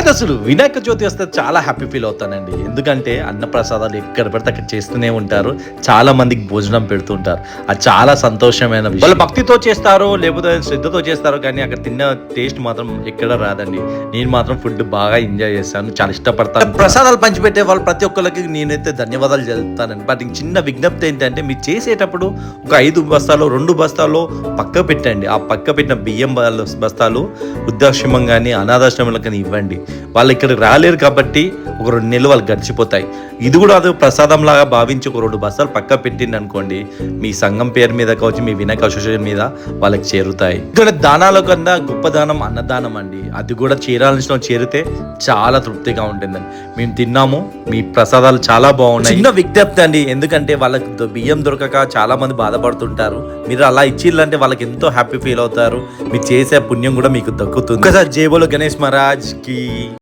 కానీ అసలు వినాయక చవితి వస్తే చాలా హ్యాపీ ఫీల్ అవుతానండి. ఎందుకంటే అన్నప్రసాదాలు ఎక్కడ పడితే అక్కడ చేస్తూనే ఉంటారు, చాలా మందికి భోజనం పెడుతుంటారు. అది చాలా సంతోషమైన విషయం. వాళ్ళు భక్తితో చేస్తారో లేకపోతే శ్రద్ధతో చేస్తారో కానీ అక్కడ తిన్న టేస్ట్ మాత్రం ఎక్కడ రాదండి. నేను మాత్రం ఫుడ్ బాగా ఎంజాయ్ చేస్తాను, చాలా ఇష్టపడతాను. ప్రసాదాలు పంచిపెట్టే వాళ్ళు ప్రతి ఒక్కరికి నేనైతే ధన్యవాదాలు చెప్తానండి. బట్ చిన్న విజ్ఞప్తి ఏంటంటే మీరు చేసేటప్పుడు ఒక 5 బస్తాలు 2 బస్తాలు పక్క పెట్టండి. ఆ పక్క పెట్టిన బియ్యం బస్తాలు వృద్ధాశ్రమం కానీ అనాథాశ్రమంలో కానీ ఇవ్వండి. వాళ్ళు ఇక్కడికి రాలేరు కాబట్టి ఒక 2 నెలలు వాళ్ళు గడిచిపోతాయి. ఇది కూడా అది ప్రసాదం లాగా భావించి ఒక 2 బస్తాలు పక్క పెట్టింది అనుకోండి, మీ సంఘం పేరు మీద కావచ్చు, మీ వినాయక అసోసియేషన్ మీద వాళ్ళకి చేరుతాయి. ఇక్కడ దానాల కన్నా గొప్ప దానం అన్నదానం అండి. అది కూడా చేరాల్సిన చేరితే చాలా తృప్తిగా ఉంటుందండి. మేము తిన్నాము, మీ ప్రసాదాలు చాలా బాగున్నాయి. చిన్న విజ్ఞప్తి అండి, ఎందుకంటే వాళ్ళకి బియ్యం దొరకక చాలా మంది బాధపడుతుంటారు. మీరు అలా ఇచ్చిల్లంటే వాళ్ళకి ఎంతో హ్యాపీ ఫీల్ అవుతారు. మీరు చేసే పుణ్యం కూడా మీకు దక్కుతుంది. ఒకసారి జై బోలో గణేష్ మహారాజ్ కి.